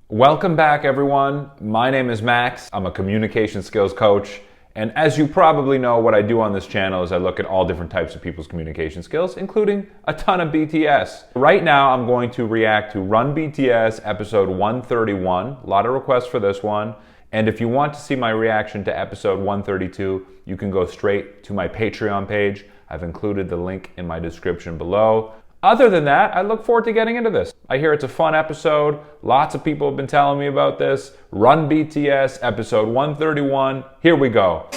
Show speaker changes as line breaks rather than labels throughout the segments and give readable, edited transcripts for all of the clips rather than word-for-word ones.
Welcome back, everyone. My name is Max. I'm a communication skills coach. And as you probably know, what I do on this channel is I look at all different types of people's communication skills, including a ton of BTS. Right now, I'm going to react to Run BTS episode 131. A lot of requests for this one. And if you want to see my reaction to episode 132, you can go straight to my Patreon page. I've included the link in my description below. Other than that, I look forward to getting into this. I hear it's a fun episode. Lots of people have been telling me about this. Run BTS, episode 131. Here we go.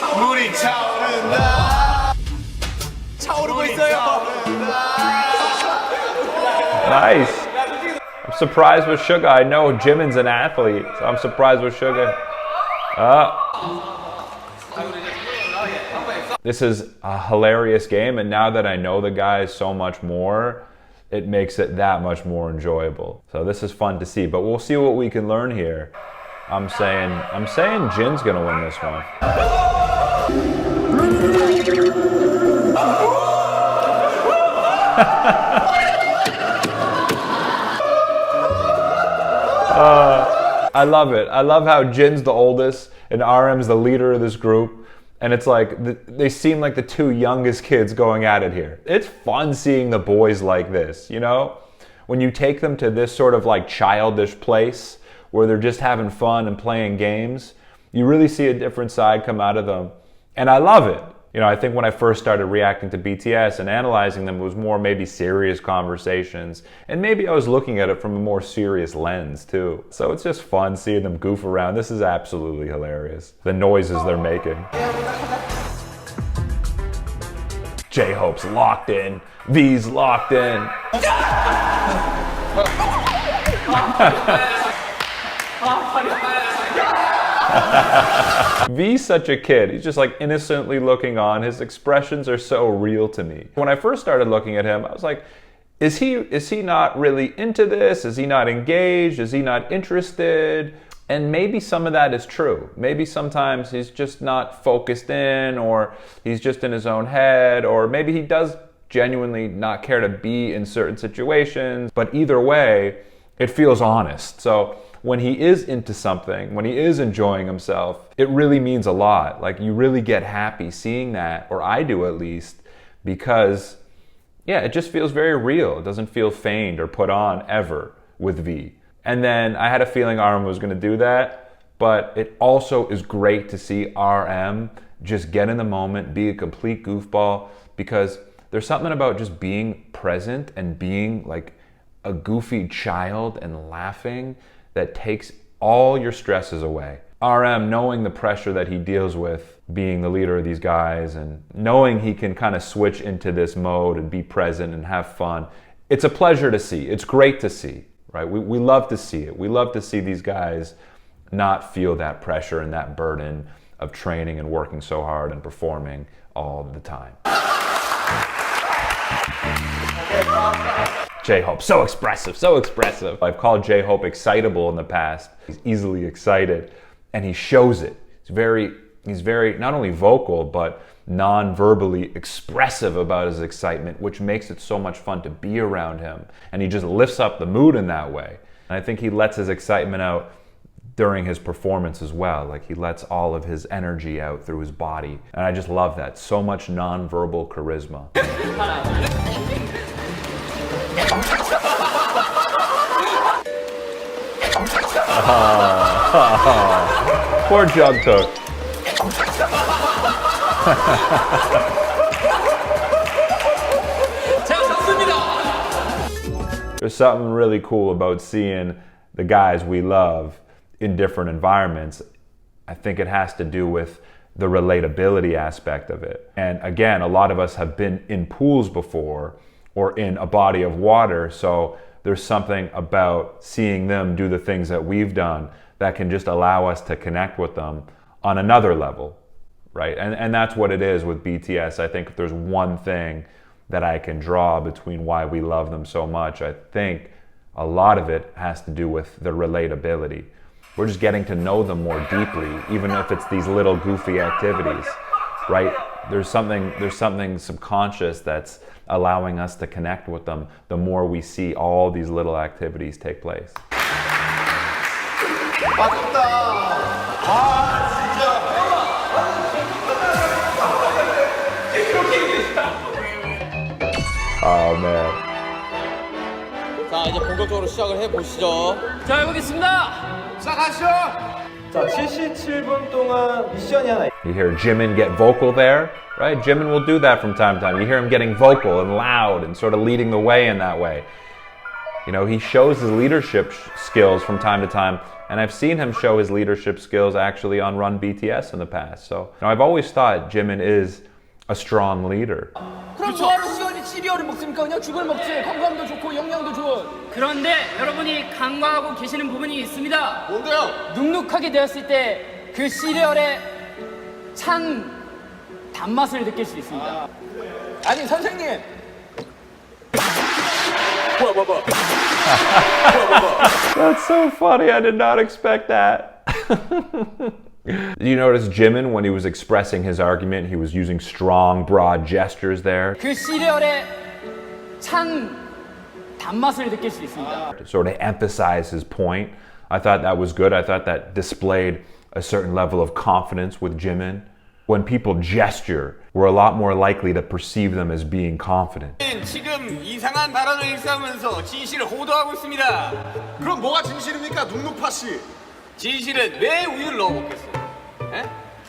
Nice. I'm surprised with Suga. I know Jimin's an athlete, so I'm surprised with Suga. This is a hilarious game, and now that I know the guys so much more, it makes it that much more enjoyable. So this is fun to see, but we'll see what we can learn here. I'm saying Jin's gonna win this one. I love it. I love how Jin's the oldest and RM's the leader of this group. And it's like, they seem like the two youngest kids going at it here. It's fun seeing the boys like this, you know? When you take them to this sort of like childish place where they're just having fun and playing games, you really see a different side come out of them. And I love it. You know, I think when I first started reacting to BTS and analyzing them, it was more maybe serious conversations. And maybe I was looking at it from a more serious lens too. So it's just fun seeing them goof around. This is absolutely hilarious. The noises they're making. J-Hope's locked in. V's locked in. V's such a kid. He's just like innocently looking on. His expressions are so real to me. When I first started looking at him, I was like, is he not really into this? Is he not engaged? Is he not interested? And maybe some of that is true. Maybe sometimes he's just not focused in, or he's just in his own head, or maybe he does genuinely not care to be in certain situations. But either way, it feels honest. So when he is into something, when he is enjoying himself, it really means a lot. Like, you really get happy seeing that, or I do at least, because yeah, it just feels very real. It doesn't feel feigned or put on ever with V. And then I had a feeling RM was gonna do that, but it also is great to see RM just get in the moment, be a complete goofball, because there's something about just being present and being like a goofy child and laughing that takes all your stresses away. RM, knowing the pressure that he deals with being the leader of these guys and knowing he can kind of switch into this mode and be present and have fun, it's a pleasure to see. It's great to see, right? We love to see it. We love to see these guys not feel that pressure and that burden of training and working so hard and performing all the time. J-Hope, so expressive, so expressive. I've called J-Hope excitable in the past. He's easily excited, and he shows it. He's very not only vocal, but non-verbally expressive about his excitement, which makes it so much fun to be around him. And he just lifts up the mood in that way. And I think he lets his excitement out during his performance as well. Like, he lets all of his energy out through his body. And I just love that. So much non-verbal charisma. Poor Jungkook. There's something really cool about seeing the guys we love in different environments. I think it has to do with the relatability aspect of it. And again, a lot of us have been in pools before or in a body of water, so there's something about seeing them do the things that we've done that can just allow us to connect with them on another level, right? And that's what it is with BTS. I think if there's one thing that I can draw between why we love them so much, I think a lot of it has to do with the relatability. We're just getting to know them more deeply, even if it's these little goofy activities, right? There's something subconscious that's allowing us to connect with them the more we see all these little activities take place.
아깝다. 아 진짜.
Oh man.
자 이제 본격적으로 시작을 해보시죠.
자 해보겠습니다.
시작하시죠. 자 77분 동안 미션이 하나.
You hear Jimin get vocal there, right? Jimin will do that from time to time. You hear him getting vocal and loud and sort of leading the way in that way. You know, he shows his leadership skills from time to time, and I've seen him show his leadership skills actually on Run BTS in the past. So, you know, I've always thought Jimin is a strong leader.
그럼 뭐하러 시원이 시리얼을 먹습니까? 그냥 죽을 먹지. 건강도 좋고 영양도 좋은. 그런데 여러분이 간과하고 계시는 부분이 있습니다.
뭔데요?
눅눅하게 되었을 때 그 시리얼의 찬 단맛을 느낄 수 있습니다.
아니 선생님.
That's so funny. I did not expect that. You notice Jimin, when he was expressing his argument, he was using strong, broad gestures there
그 시리얼의 찬 단맛을 느낄 수 있습니다.
to sort of emphasize his point. I thought that was good. I thought that displayed a certain level of confidence with Jimin. When people gesture, we're a lot more likely to perceive them as being confident.
지금 이상한 발언을 일삼으면서 진실을 호도하고 있습니다.
그럼 뭐가 진실입니까, 눅눅파 씨?
진실은 왜 우유를 넣어 먹겠어요? 에?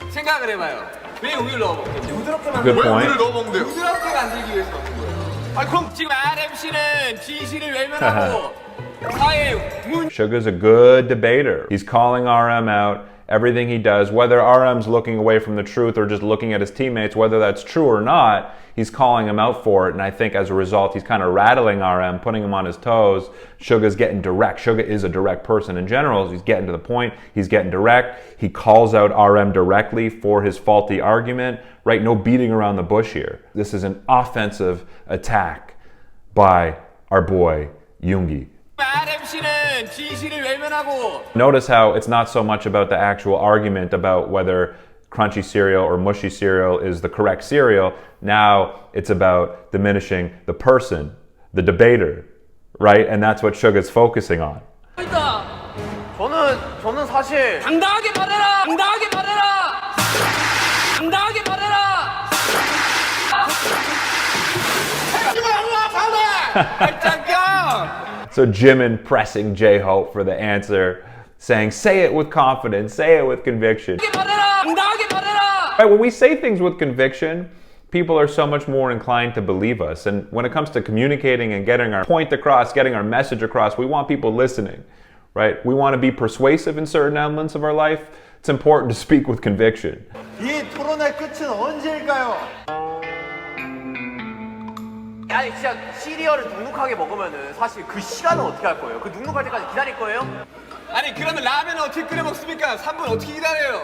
생각을 해봐요. 왜 우유를 넣어 먹겠어요?
부드럽게
Good
왜
point.
우유를 넣어 먹는데요?
부드럽게 만들기 위해서 먹는 거예요. 아니 그럼 지금 RMC는 진실을 외면하고 사회
Suga's a good debater. He's calling RM out. Everything he does, whether RM's looking away from the truth or just looking at his teammates, whether that's true or not, he's calling him out for it. And I think as a result, he's kind of rattling RM, putting him on his toes. Suga's getting direct. Suga is a direct person in general. He's getting to the point. He's getting direct. He calls out RM directly for his faulty argument, right? No beating around the bush here. This is an offensive attack by our boy, Yoongi.
RMC는 진실을 외면하고
Notice how it's not so much about the actual argument about whether crunchy cereal or mushy cereal is the correct cereal. Now it's about diminishing the person, the debater, right? And that's what Suga's focusing on.
있다.
저는 사실
당당하게 말해라. 당당하게 말해라. 당당하게 말해라.
So Jimin pressing J-Hope for the answer, saying, say it with confidence, say it with conviction.
말해라. 당당하게 말해라.
Right, when we say things with conviction, people are so much more inclined to believe us. And when it comes to communicating and getting our point across, getting our message across, we want people listening, right? We want to be persuasive in certain elements of our life. It's important to speak with conviction.
이 토론의 끝은 언제일까요?
아니 진짜 시리얼을 눅눅하게 먹으면은 사실 그 시간은 어떻게 할 거예요? 그 눅눅할 때까지 기다릴 거예요? 아니 그러면 라면은 어떻게 끓여 먹습니까? 3분 어떻게 기다려요?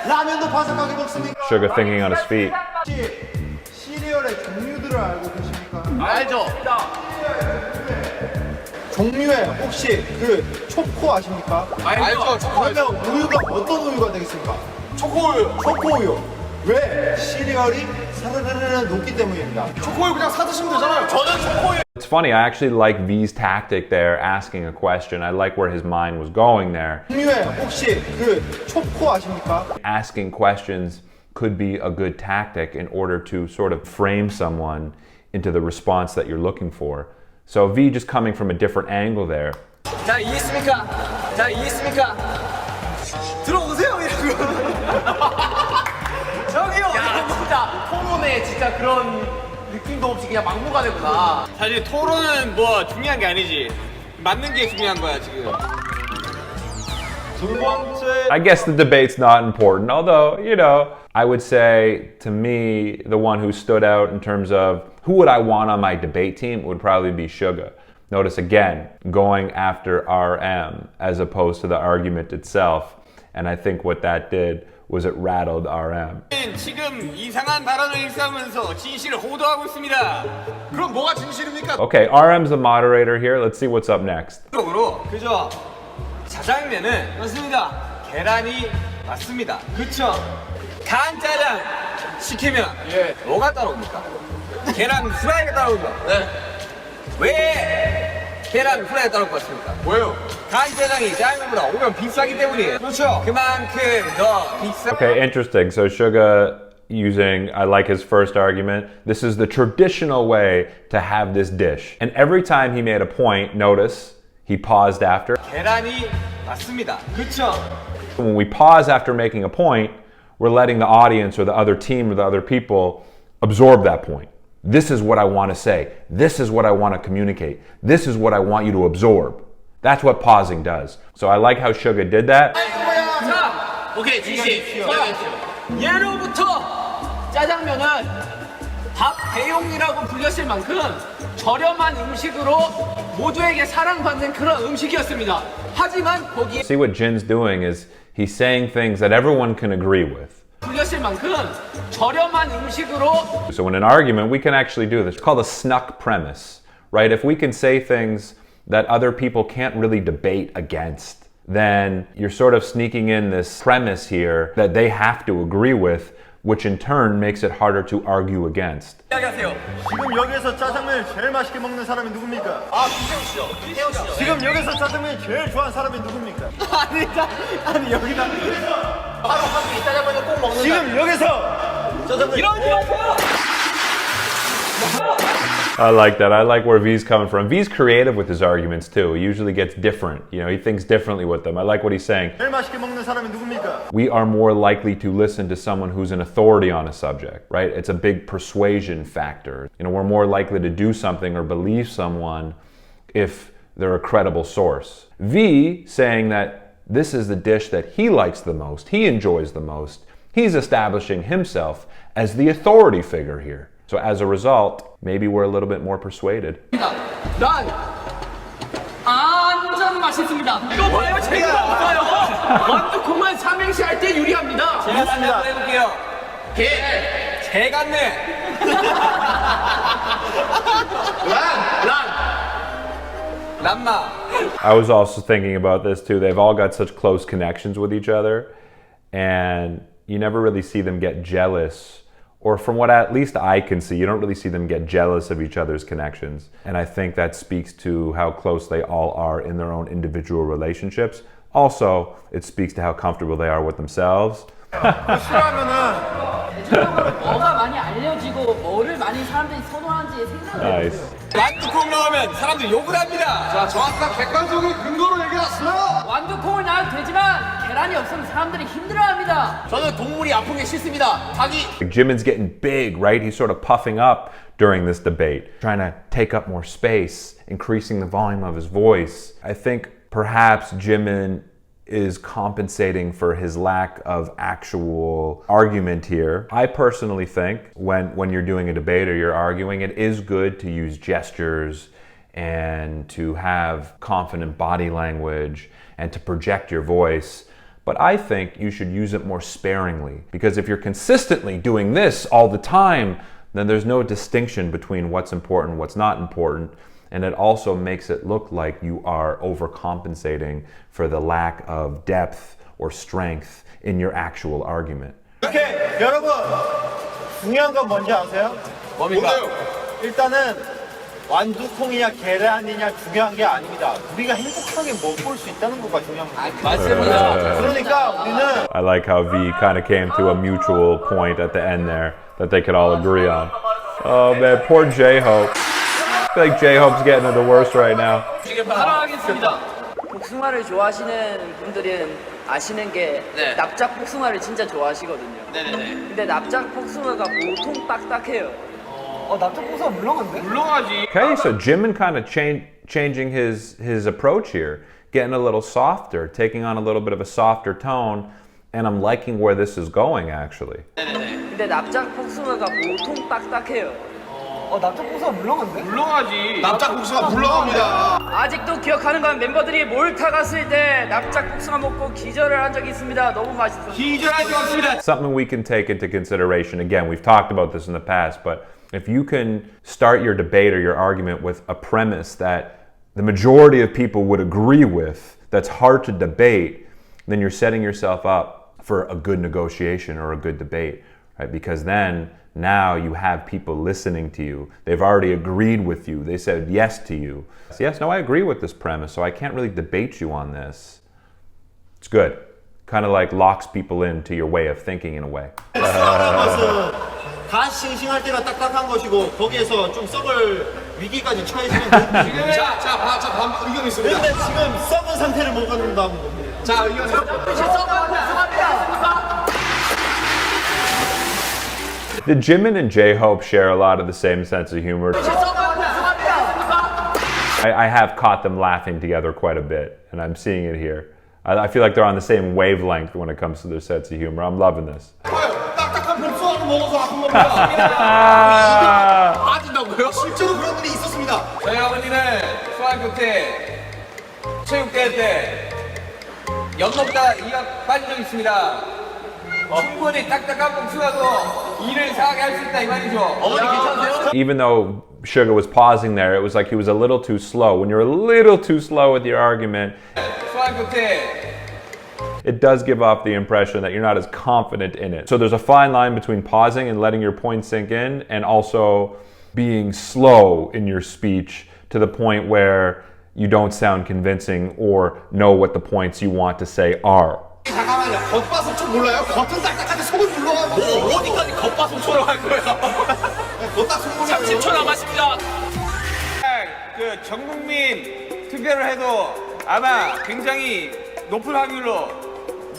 라면도 바삭하게 먹습니까?
Sugar thinking on his feet.
혹시 시리얼의 종류들을 알고 계십니까?
알죠?
종류에 혹시 그 초코 아십니까?
알죠?
그러면 우유가 어떤 우유가 되겠습니까?
초코우유.
초코우유. 왜? 시리얼이 사르르르 녹기 때문입니다. 초코우유 그냥 사드시면 되잖아요.
저는 초코우유.
It's funny, I actually like V's tactic there, asking a question. I like where his mind was going there.
종류에 혹시 그 초코 아십니까?
Asking questions could be a good tactic in order to sort of frame someone into the response that you're looking for. So V just coming from a different angle there.
자 이해했습니까? 자 이해했습니까? 들어오세요 이러고. 저기요. 야 진짜 토론에 진짜 그런 느낌도 없이 그냥 막무가내구나. 사실 토론은 뭐 중요한 게 아니지. 맞는 게 중요한 거야 지금.
두 번째
I guess the debate's not important, although, you know, I would say to me, the one who stood out in terms of who would I want on my debate team would probably be Suga. Notice again, going after RM as opposed to the argument itself. And I think what that did was it rattled RM.
지금 이상한 발언을 일삼으면서 진실을 호도하고 있습니다.
그럼 뭐가 진실입니까?
Okay, RM's the moderator here. Let's see what's up next.
으로 그죠? 자장면은 맞습니다. 계란이 맞습니다. 그쵸? 간짜장 시키면 뭐가 따라옵니까? 계란 후라이가 따라온다. 네. 왜 계란 후라이에 따를 것 같습니다.
뭐예요?
간짜장이 짜장면보다 오면 비싸기 때문이에요.
그렇죠.
그만큼 더 비싸.
Okay, interesting. So Suga using, I like his first argument. This is the traditional way to have this dish. And every time he made a point, notice he paused after.
계란이 맞습니다. 그렇죠.
When we pause after making a point, we're letting the audience or the other team or the other people absorb that point. This is what I want to say. This is what I want to communicate. This is what I want you to absorb. That's what pausing does. So I like how Suga did that.
자, 오케이 지시. 예로부터 짜장면은 밥 대용이라고 불렸을 만큼 저렴한 음식으로 모두에게 사랑받는 그런 음식이었습니다. 하지만 거기에
See what Jin's doing is he's saying things that everyone can agree with.
불렸을 만큼 저렴한 음식으로
So in an argument, we can actually do this. It's called a snuck premise, right? If we can say things that other people can't really debate against, then you're sort of sneaking in this premise here that they have to agree with, which in turn makes it harder to argue against.
이야기하세요.
지금 여기서 짜장면을 제일 맛있게 먹는 사람이 누굽니까?
아, 김태우 씨요. 김태우 씨요.
지금 여기서 짜장면을 제일 좋아하는 사람이 누굽니까?
아니 여기다 바로 한끼 짜장면을 꼭 먹는다.
지금 여기서 짜장면
이러지 마세요.
I like that. I like where V's coming from. V's creative with his arguments too. He usually gets different. You know, he thinks differently with them. I like what he's saying.
제일 맛있게 먹는 사람이 누굽니까?
We are more likely to listen to someone who's an authority on a subject, right? It's a big persuasion factor. You know, we're more likely to do something or believe someone if they're a credible source. V saying that this is the dish that he likes the most, he enjoys the most. He's establishing himself as the authority figure here. So as a result, maybe we're a little bit more persuaded.
난 완전 맛있습니다. 이거 봐요, 제가 없어요. 완두콩은 삼행시 할 때 유리합니다.
제가 다시 한번 해볼게요. 개 같네. 란마.
I was also thinking about this too. They've all got such close connections with each other, and you never really see them get jealous. Or from what at least I can see, you don't really see them get jealous of each other's connections. And I think that speaks to how close they all are in their own individual relationships. Also, it speaks to how comfortable they are with themselves.
싫어하면은
뭐가 많이 알려지고 뭐를 많이 사람들이 선호하는지 생각을
Nice.
완두콩 넣으면 사람들이 욕을 합니다.
자 정확한 객관적인 근거로 얘기했어요.
완두콩을 낳아도 되지만 계란이 없으면 사람들이 힘들어합니다.
저는 동물이 아픈 게 싫습니다. 닭이.
Jimin's getting big, right? He's sort of puffing up during this debate, trying to take up more space, increasing the volume of his voice. I think perhaps Jimin is compensating for his lack of actual argument here. I personally think when you're doing a debate or you're arguing, it is good to use gestures and to have confident body language and to project your voice. But I think you should use it more sparingly, because if you're consistently doing this all the time, then there's no distinction between what's important and what's not important. And it also makes it look like you are overcompensating for the lack of depth or strength in your actual argument.
오케이 여러분 중요한 건 뭔지 아세요?
뭡니까?
일단은 완두콩이냐 계란이냐 중요한 게 아닙니다. 우리가 행복하게 먹을 수 있다는 거가 중요한 거예요.
맞습니다.
그러니까 우리는
I like how V kind of came to a mutual point at the end there that they could all agree on. Oh man, poor J-Hope. I feel like J-Hope's getting it the worst right now.
사랑하겠습니다.
복숭아를 좋아하시는 분들은 아시는 게
네.
납작 복숭아를 진짜 좋아하시거든요.
네네네.
근데 납작 복숭아가 보통 딱딱해요.
물렁하지.
Okay, so Jimin kind of changing his approach here, getting a little softer, taking on a little bit of a softer tone, and I'm liking where this is going actually.
근데 납작 복숭아가 보통 딱딱해요.
물렁하지.
납작 복숭아 물렁합니다.
아직도 기억하는 건 멤버들이 몰타 갔을 때 납작 복숭아 먹고 기절을 한 적이 있습니다. 너무 맛있어서.
기절할 수 없습니다.
Something we can take into consideration. Again, we've talked about this in the past, but if you can start your debate or your argument with a premise that the majority of people would agree with, that's hard to debate, then you're setting yourself up for a good negotiation or a good debate, right? Because then now you have people listening to you. They've already agreed with you. They said yes to you. Yes, no, I agree with this premise, so I can't really debate you on this. It's good. Kind of like locks people into your way of thinking in a way.
수학이라는 것은 다 싱싱할 때가 딱딱한 것이고 거기에서 좀 썩을 위기까지 처해지는 거예요.
의견 있습니다.
근데 지금 썩은 상태를 못 갖는다는 겁니다.
자, 의견
Did Jimin and J-Hope share a lot of the same sense of humor? I have caught them laughing together quite a bit, and I'm seeing it here. I feel like they're on the same wavelength when it comes to their sense of humor. I'm loving this.
딱딱한 복숭아를 먹어서 아픈 겁니다. 빠진다고요? 실제로 그런 일이 있었습니다. 저희 아버지는 중학교 때 체육대회 때 연 먹다 이가 빠진 적 있습니다. 충분히 딱딱한 복숭아도 일을 상하게 할 수 있다 이 말이죠. 어머니 괜찮으세요?
Even though Suga was pausing there, it was like he was a little too slow. When you're a little too slow with your argument,
중학교 때
it does give off the impression that you're not as confident in it. So there's a fine line between pausing and letting your point sink in, and also being slow in your speech to the point where you don't sound convincing or know what the points you want to say are.
잠깐만요. 겉바속촉 몰라요? 겉은 딱딱한데 속은 물렁하고 뭐 어디까지 겉바속촉으로 할 거예요? 겉딱 속은
30초 남았습니다.
그 전국민 투표를 해도 아마 굉장히 높은 확률로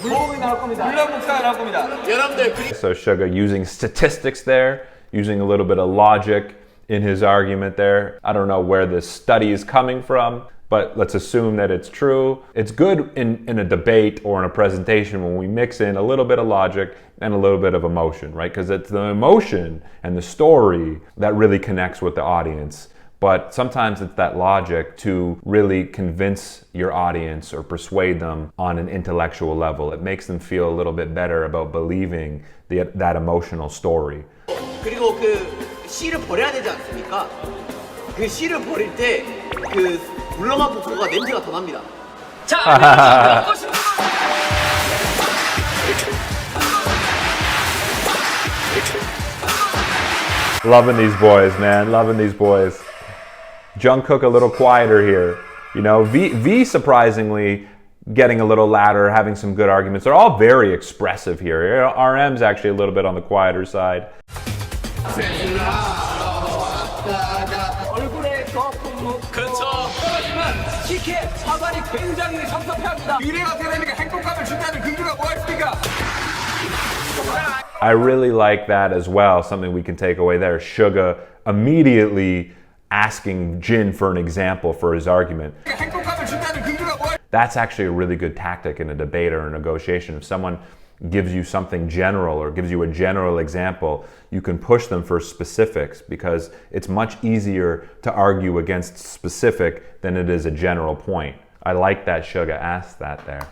물먹이 나올 겁니다. 물렁 목사가 나올 겁니다. 여러분들
So Suga using statistics there, using a little bit of logic in his argument there. I don't know where this study is coming from, but let's assume that it's true. It's good in a debate or in a presentation when we mix in a little bit of logic and a little bit of emotion, right? Because it's the emotion and the story that really connects with the audience. But sometimes it's that logic to really convince your audience or persuade them on an intellectual level. It makes them feel a little bit better about believing that emotional story.
그리고 그 씨를 버려야 되지 않습니까? 그 씨를 버릴 때 그 물렁한 복숭아가 냄새가 더 납니다.
자, 먹고 싶은
Loving these boys, man. Loving these boys. Jungkook a little quieter here. You know, V surprisingly getting a little louder, having some good arguments. They're all very expressive here. RM's actually a little bit on the quieter side.
얼굴에 거품 그렇죠. 하지만 키케 화관이 굉장히 섭섭해합니다.
미래가 되니까 행복감을 준다는 근거가 뭐가 있습니까?
I really like that as well. Something we can take away there. Suga immediately asking Jin for an example for his argument.
행복감을 준다는 근거가 뭐가
That's actually a really good tactic in a debate or a negotiation. If someone gives you something general or gives you a general example, you can push them for specifics because it's much easier to argue against specific than it is a general point. I like that Suga asked that there.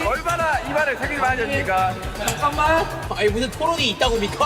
얼마나 이 말을 생각이 많이 하십니까? 잠깐만.
아니 무슨 토론이 있다고 믿고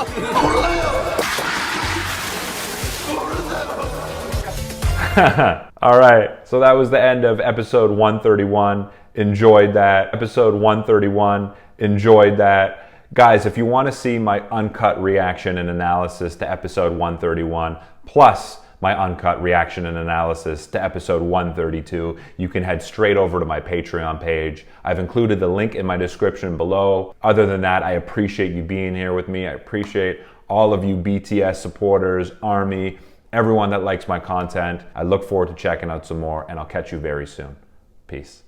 All right, so that was the end of episode 131. Enjoyed that. Episode 131. Enjoyed that. Guys, if you want to see my uncut reaction and analysis to episode 131, plus my uncut reaction and analysis to episode 132, you can head straight over to my Patreon page. I've included the link in my description below. Other than that, I appreciate you being here with me. I appreciate all of you BTS supporters, ARMY, everyone that likes my content. I look forward to checking out some more, and I'll catch you very soon. Peace.